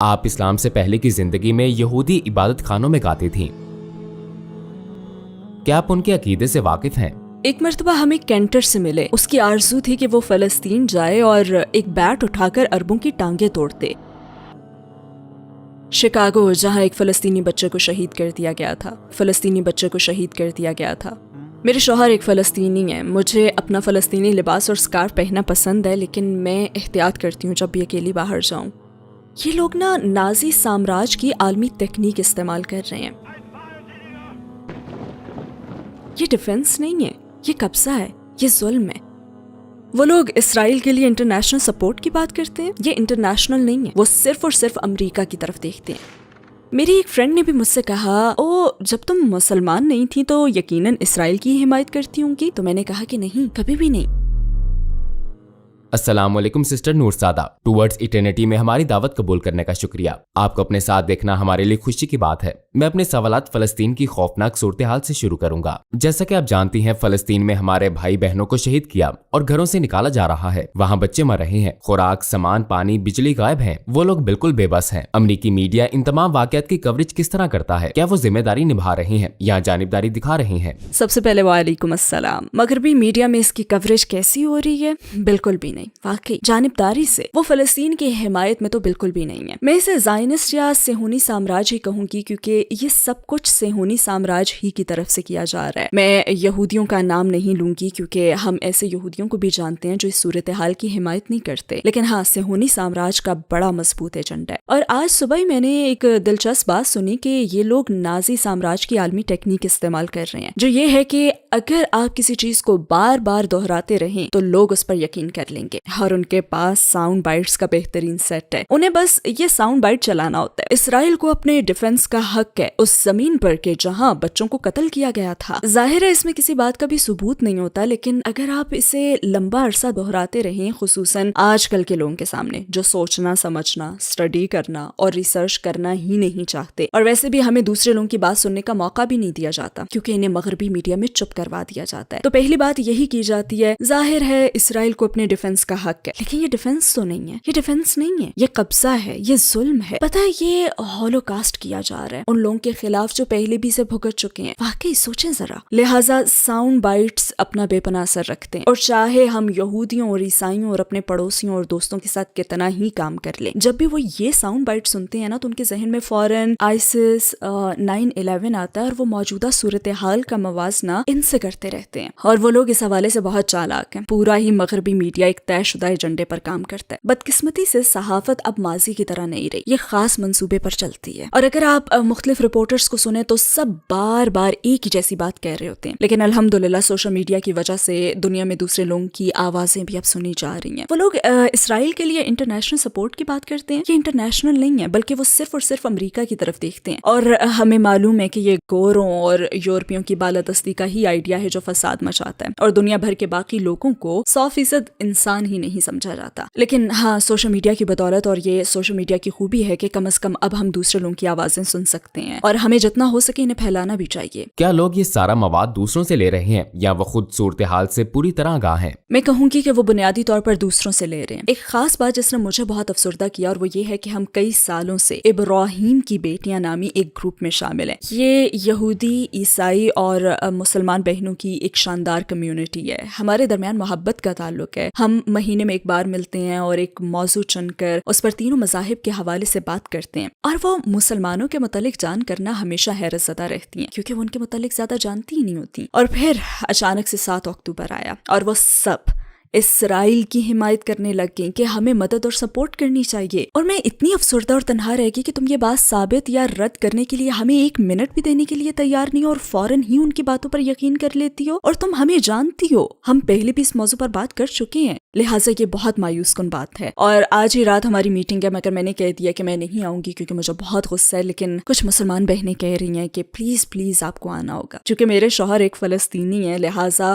آپ اسلام سے پہلے کی زندگی میں یہودی عبادت خانوں میں گاتی تھیں، کیا آپ ان کے عقیدے سے واقف ہیں؟ ایک مرتبہ ہمیں کینٹر سے ملے. اس کی آرزو تھی کہ وہ فلسطین جائے اور ایک بیٹ اٹھا کر اربوں کی ٹانگیں توڑتے. شکاگو، جہاں ایک فلسطینی بچے کو شہید کر دیا گیا تھا. میرے شوہر ایک فلسطینی ہیں. مجھے اپنا فلسطینی لباس اور اسکارف پہننا پسند ہے، لیکن میں احتیاط کرتی ہوں جب بھی اکیلی باہر جاؤں. یہ لوگ نازی سامراج کی عالمی تکنیک استعمال کر رہے ہیں. یہ ڈیفنس نہیں ہے، یہ قبضہ ہے، یہ ظلم ہے. وہ لوگ اسرائیل کے لیے انٹرنیشنل سپورٹ کی بات کرتے ہیں. یہ انٹرنیشنل نہیں ہے، وہ صرف اور صرف امریکہ کی طرف دیکھتے ہیں. میری ایک فرینڈ نے بھی مجھ سے کہا، جب تم مسلمان نہیں تھی تو یقیناً اسرائیل کی حمایت کرتی ہوں گی. تو میں نے کہا کہ نہیں، کبھی بھی نہیں. السلام علیکم سسٹر نور سادہ. ٹورڈز ایٹرنیٹی میں ہماری دعوت قبول کرنے کا شکریہ. آپ کو اپنے ساتھ دیکھنا ہمارے لیے خوشی کی بات ہے. میں اپنے سوالات فلسطین کی خوفناک صورتحال سے شروع کروں گا. جیسا کہ آپ جانتی ہیں، فلسطین میں ہمارے بھائی بہنوں کو شہید کیا اور گھروں سے نکالا جا رہا ہے. وہاں بچے مر رہے ہیں، خوراک، سامان، پانی، بجلی غائب ہیں. وہ لوگ بالکل بے بس ہیں. امریکی میڈیا ان تمام واقعات کی کوریج کس طرح کرتا ہے؟ کیا وہ ذمہ داری نبھا رہے ہیں یا جانبداری دکھا رہے ہیں؟ سب سے پہلے وعلیکم السلام. مغربی میڈیا میں اس کی کوریج کیسی ہو رہی ہے؟ بالکل بھی نہیں. واقعی جانبداری سے وہ فلسطین کی حمایت میں تو بالکل بھی نہیں ہے. میں اسے زائنسٹ یا صہیونی سامراج ہی کہوں گی، کیونکہ یہ سب کچھ صہیونی سامراج ہی کی طرف سے کیا جا رہا ہے. میں یہودیوں کا نام نہیں لوں گی، کیونکہ ہم ایسے یہودیوں کو بھی جانتے ہیں جو اس صورتحال کی حمایت نہیں کرتے. لیکن ہاں، صہیونی سامراج کا بڑا مضبوط ایجنڈا ہے. اور آج صبح ہی میں نے ایک دلچسپ بات سنی کہ یہ لوگ نازی سامراج کی عالمی ٹیکنیک استعمال کر رہے ہیں، جو یہ ہے کہ اگر آپ کسی چیز کو بار بار دہراتے رہیں تو لوگ اس پر یقین کر لیں گے. اور ان کے پاس ساؤنڈ بائٹس کا بہترین سیٹ ہے. انہیں بس یہ ساؤنڈ بائٹ چلانا ہوتا ہے. اسرائیل کو اپنے ڈیفنس کا حق ہے اس زمین پر کہ جہاں بچوں کو قتل کیا گیا تھا. ظاہر ہے اس میں کسی بات کا بھی ثبوت نہیں ہوتا، لیکن اگر آپ اسے لمبا عرصہ دہراتے رہیں، خصوصاً آج کل کے لوگوں کے سامنے جو سوچنا، سمجھنا، اسٹڈی کرنا اور ریسرچ کرنا ہی نہیں چاہتے، اور ویسے بھی ہمیں دوسرے لوگوں کی بات سننے کا موقع بھی نہیں دیا جاتا کیونکہ انہیں مغربی میڈیا میں چپ کروا دیا جاتا ہے. تو پہلی بات یہی کی جاتی ہے، ظاہر ہے اسرائیل کو اپنے ڈیفنس کا حق ہے، لیکن یہ ڈیفنس تو نہیں ہے، یہ ڈیفنس نہیں ہے، یہ قبضہ ہے، یہ ظلم ہے. پتہ ہے یہ ہولوکاسٹ کیا جا رہا ہے ان لوگوں کے خلاف جو پہلے بھی سے بھگت چکے ہیں. واقعی سوچیں ذرا. لہٰذا ساؤنڈ بائٹس اپنا بے پناہ اثر رکھتے ہیں، اور چاہے ہم یہودیوں اور عیسائیوں اور اپنے پڑوسیوں اور دوستوں کے ساتھ کتنا ہی کام کر لیں، جب بھی وہ یہ ساؤنڈ بائٹ سنتے ہیں نا تو ان کے ذہن میں فوراً آئسس 9/11 آتا ہے، اور وہ موجودہ صورتحال کا موازنہ ان سے کرتے رہتے ہیں. اور وہ لوگ اس حوالے سے بہت چالاک ہیں. پورا ہی مغربی میڈیا ایک طے شدہ ایجنڈے پر کام کرتا ہے. بدقسمتی سے صحافت اب ماضی کی طرح نہیں رہی، یہ خاص منصوبے پر چلتی ہے. اور اگر آپ مختلف رپورٹرز کو سنیں تو سب بار بار ایک ہی جیسی بات کہہ رہے ہوتے ہیں. لیکن الحمدللہ سوشل میڈیا کی وجہ سے دنیا میں دوسرے لوگوں کی آوازیں بھی اب سنی جا رہی ہیں. وہ لوگ اسرائیل کے لیے انٹرنیشنل سپورٹ کی بات کرتے ہیں، یہ انٹرنیشنل نہیں ہے، بلکہ وہ صرف اور صرف امریکہ کی طرف دیکھتے ہیں. اور ہمیں معلوم ہے کہ یہ گوروں اور یورپیوں کی بالادستی کا ہی آئیڈیا ہے جو فساد مچاتا ہے، اور دنیا بھر کے باقی لوگوں کو 100% انسان ہی نہیں سمجھا جاتا. لیکن ہاں، سوشل میڈیا کی بدولت، اور یہ سوشل میڈیا کی خوبی ہے کہ کم از کم اب ہم دوسرے لوگوں کی آوازیں سن سکتے ہیں، اور ہمیں جتنا ہو سکے انہیں پھیلانا بھی چاہیے. کیا لوگ یہ سارا مواد دوسروں سے لے رہے ہیں یا وہ خود صورتحال سے پوری طرح آگاہ ہیں؟ میں کہوں گی کہ وہ بنیادی طور پر دوسروں سے لے رہے ہیں. ایک خاص بات جس نے مجھے بہت افسردہ کیا، اور وہ یہ ہے کہ ہم کئی سالوں سے ابراہیم کی بیٹیاں نامی ایک گروپ میں شامل ہیں. یہ یہودی، عیسائی اور مسلمان بہنوں کی ایک شاندار کمیونٹی ہے. ہمارے درمیان محبت کا تعلق ہے. ہم مہینے میں ایک بار ملتے ہیں اور ایک موضوع چن کر اس پر تینوں مذاہب کے حوالے سے بات کرتے ہیں. اور وہ مسلمانوں کے متعلق جان کرنا ہمیشہ حیرت زدہ رہتی ہیں، کیونکہ وہ ان کے متعلق زیادہ جانتی ہی نہیں ہوتی. اور پھر اچانک سے 7 اکتوبر آیا اور وہ سب اسرائیل کی حمایت کرنے لگ گئیں کہ ہمیں مدد اور سپورٹ کرنی چاہیے. اور میں اتنی افسردہ اور تنہا رہ گئی کہ تم یہ بات ثابت یا رد کرنے کے لیے ہمیں 1 منٹ بھی دینے کے لیے تیار نہیں ہو، اور فوراً ہی ان کی باتوں پر یقین کر لیتی ہو. اور تم ہمیں جانتی ہو، ہم پہلے بھی اس موضوع پر بات کر چکے ہیں. لہٰذا یہ بہت مایوس کن بات ہے. اور آج ہی رات ہماری میٹنگ ہے، مگر میں نے کہہ دیا کہ میں نہیں آؤں گی کیونکہ مجھے بہت غصہ ہے. لیکن کچھ مسلمان بہنیں کہہ رہی ہیں کہ پلیز آپ کو آنا ہوگا. چونکہ میرے شوہر ایک فلسطینی ہیں، لہٰذا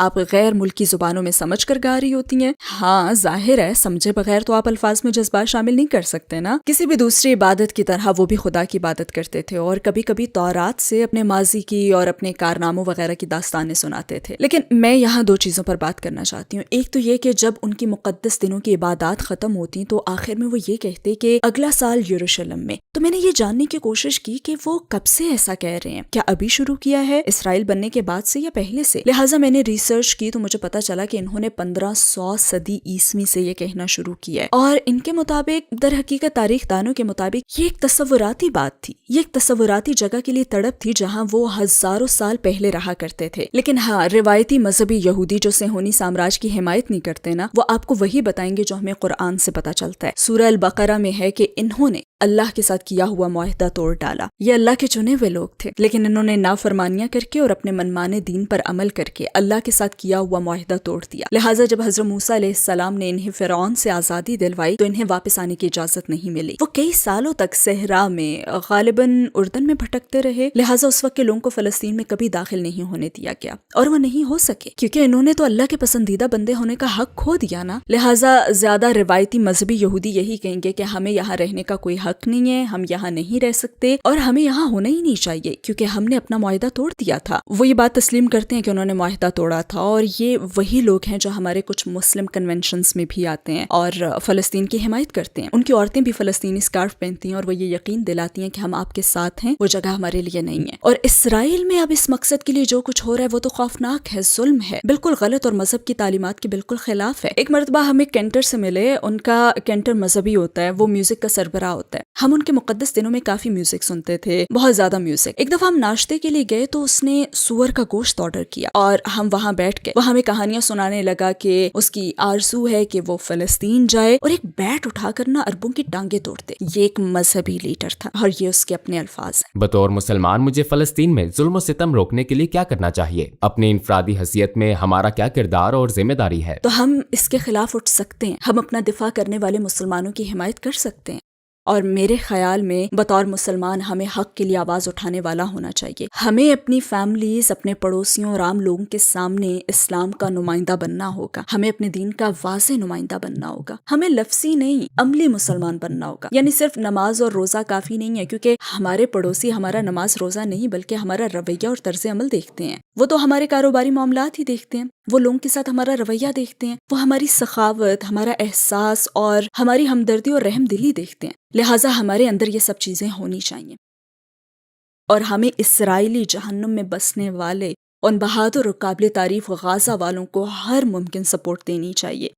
آپ غیر ملکی زبانوں میں سمجھ کر گا رہی ہوتی ہیں. ہاں ظاہر ہے سمجھے بغیر تو آپ الفاظ میں جذبات شامل نہیں کر سکتے نا. کسی بھی دوسری عبادت کی طرح وہ بھی خدا کی عبادت کرتے تھے اور کبھی کبھی تورات سے اپنے ماضی کی اور اپنے کارناموں وغیرہ کی داستانیں سناتے تھے. لیکن میں یہاں دو چیزوں پر بات کرنا چاہتی ہوں. ایک تو یہ کہ جب ان کی مقدس دنوں کی عبادات ختم ہوتی تو آخر میں وہ یہ کہتے کہ اگلا سال یروشلم میں. تو میں نے یہ جاننے کی کوشش کی کہ وہ کب سے ایسا کہہ رہے ہیں. کیا ابھی شروع کیا ہے اسرائیل بننے کے بعد سے یا پہلے سے؟ لہٰذا میں نے ریسرچ کی تو مجھے پتا چلا کہ انہوں نے 1500 صدی عیسوی سے یہ کہنا شروع کیا ہے. اور ان کے مطابق در حقیقت تاریخ دانوں کے مطابق یہ ایک تصوراتی بات تھی. یہ ایک تصوراتی جگہ کے لیے تڑپ تھی جہاں وہ ہزاروں سال پہلے رہا کرتے تھے. لیکن ہاں روایتی مذہبی یہودی جو صہیونی سامراج کی حمایت نہیں کرتے نا، وہ آپ کو وہی بتائیں گے جو ہمیں قرآن سے پتا چلتا ہے. سورہ البقرہ میں ہے کہ انہوں نے اللہ کے ساتھ کیا ہوا معاہدہ توڑ ڈالا. یہ اللہ کے چنے ہوئے لوگ تھے لیکن انہوں نے نافرمانیاں کر کے اور اپنے منمانے دین پر عمل کر کے اللہ کے ساتھ کیا ہوا معاہدہ توڑ دیا. لہٰذا جب حضرت موسیٰ علیہ السلام نے انہیں فرعون سے آزادی دلوائی تو انہیں واپس آنے کی اجازت نہیں ملی. وہ کئی سالوں تک صحرا میں غالباً اردن میں بھٹکتے رہے. لہٰذا اس وقت کے لوگوں کو فلسطین میں کبھی داخل نہیں ہونے دیا گیا اور وہ نہیں ہو سکے کیونکہ انہوں نے تو اللہ کے پسندیدہ بندے ہونے کا حق کھو دیا نا. لہٰذا زیادہ روایتی مذہبی یہودی یہی کہیں گے کہ ہمیں یہاں رہنے کا کوئی حق نہیں ہے، ہم یہاں نہیں رہ سکتے اور ہمیں یہاں ہونا ہی نہیں چاہیے کیونکہ ہم نے اپنا معاہدہ توڑ دیا تھا. وہ یہ بات تسلیم کرتے ہیں کہ انہوں نے معاہدہ توڑا تھا اور یہ وہی لوگ ہیں جو ہمارے کچھ مسلم کنونشنز میں بھی آتے ہیں اور فلسطین کی حمایت کرتے ہیں. ان کی عورتیں بھی فلسطینی سکارف پہنتی ہیں اور وہ یہ یقین دلاتی ہیں کہ ہم آپ کے ساتھ ہیں، وہ جگہ ہمارے لیے نہیں ہے. اور اسرائیل میں اب اس مقصد کے لیے جو کچھ ہو رہا ہے وہ تو خوفناک ہے، ظلم ہے، بالکل غلط اور مذہب کی تعلیمات کے بالکل خلاف ہے. ایک مرتبہ ہم ایک کینٹر سے ملے، ان کا کینٹر مذہبی ہوتا ہے، وہ میوزک کا سربراہ ہوتا ہے. ہم ان کے مقدس دنوں میں کافی میوزک سنتے تھے، بہت زیادہ میوزک. ایک دفعہ ہم ناشتے کے لیے گئے تو اس نے سور کا گوشت آرڈر کیا اور ہم وہاں بیٹھ کے وہ ہمیں کہانیاں سنانے لگا کہ اس کی آرزو ہے کہ وہ فلسطین جائے اور ایک بیٹ اٹھا کر نا اربوں کی ٹانگیں توڑ دے. یہ ایک مذہبی لیڈر تھا اور یہ اس کے اپنے الفاظ ہیں. بطور مسلمان مجھے فلسطین میں ظلم و ستم روکنے کے لیے کیا کرنا چاہیے؟ اپنی انفرادی حیثیت میں ہمارا کیا کردار اور ذمہ داری ہے؟ تو ہم اس کے خلاف اٹھ سکتے ہیں، ہم اپنا دفاع کرنے والے مسلمانوں کی حمایت کر سکتے ہیں. اور میرے خیال میں بطور مسلمان ہمیں حق کے لیے آواز اٹھانے والا ہونا چاہیے. ہمیں اپنی فیملیز، اپنے پڑوسیوں اور عام لوگوں کے سامنے اسلام کا نمائندہ بننا ہوگا. ہمیں اپنے دین کا واضح نمائندہ بننا ہوگا. ہمیں لفظی نہیں عملی مسلمان بننا ہوگا. یعنی صرف نماز اور روزہ کافی نہیں ہے کیونکہ ہمارے پڑوسی ہمارا نماز روزہ نہیں بلکہ ہمارا رویہ اور طرز عمل دیکھتے ہیں. وہ تو ہمارے کاروباری معاملات ہی دیکھتے ہیں، وہ لوگوں کے ساتھ ہمارا رویہ دیکھتے ہیں، وہ ہماری سخاوت، ہمارا احساس اور ہماری ہمدردی اور رحم دلی دیکھتے ہیں. لہٰذا ہمارے اندر یہ سب چیزیں ہونی چاہیے. اور ہمیں اسرائیلی جہنم میں بسنے والے ان بہادر اور قابل تعریف غازہ والوں کو ہر ممکن سپورٹ دینی چاہیے.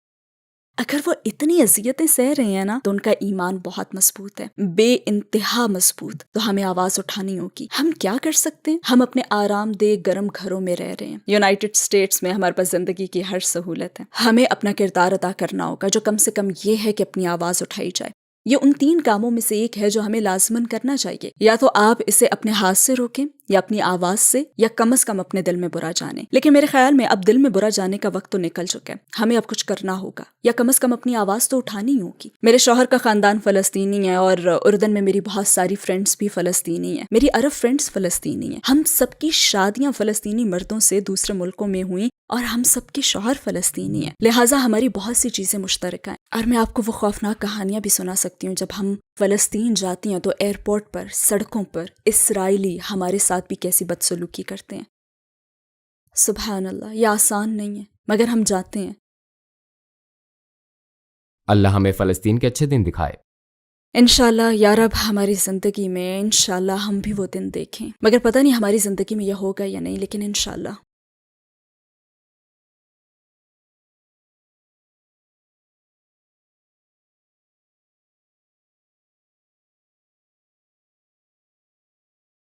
اگر وہ اتنی اذیتیں سہ رہے ہیں نا تو ان کا ایمان بہت مضبوط ہے، بے انتہا مضبوط. تو ہمیں آواز اٹھانی ہوگی. ہم کیا کر سکتے ہیں؟ ہم اپنے آرام دہ گرم گھروں میں رہ رہے ہیں. یونائٹڈ اسٹیٹس میں ہمارے پاس زندگی کی ہر سہولت ہے. ہمیں اپنا کردار ادا کرنا ہوگا جو کم سے کم یہ ہے کہ اپنی آواز اٹھائی جائے. یہ ان 3 کاموں میں سے ایک ہے جو ہمیں لازماً کرنا چاہیے. یا تو آپ اسے اپنے ہاتھ سے روکیں یا اپنی آواز سے یا کم از کم اپنے دل میں برا جانیں. لیکن میرے خیال میں اب دل میں برا جانے کا وقت تو نکل چکا ہے. ہمیں اب کچھ کرنا ہوگا یا کم از کم اپنی آواز تو اٹھانی ہوگی. میرے شوہر کا خاندان فلسطینی ہے اور اردن میں میری بہت ساری فرینڈز بھی فلسطینی ہیں. میری عرب فرینڈز فلسطینی ہیں. ہم سب کی شادیاں فلسطینی مردوں سے دوسرے ملکوں میں ہوئیں اور ہم سب کے شوہر فلسطینی ہیں. لہٰذا ہماری بہت سی چیزیں مشترکہ ہیں. اور میں آپ کو وہ خوفناک کہانیاں بھی سنا سکتی ہوں. جب ہم فلسطین جاتی ہیں تو ایئرپورٹ پر، سڑکوں پر اسرائیلی ہمارے ساتھ بھی کیسی بدسلوکی کرتے ہیں. سبحان اللہ، یہ آسان نہیں ہے مگر ہم جاتے ہیں. اللہ ہمیں فلسطین کے اچھے دن دکھائے. انشاءاللہ یا رب ہماری زندگی میں انشاءاللہ ہم بھی وہ دن دیکھیں. مگر پتہ نہیں ہماری زندگی میں یہ ہوگا یا نہیں، لیکن انشاءاللہ.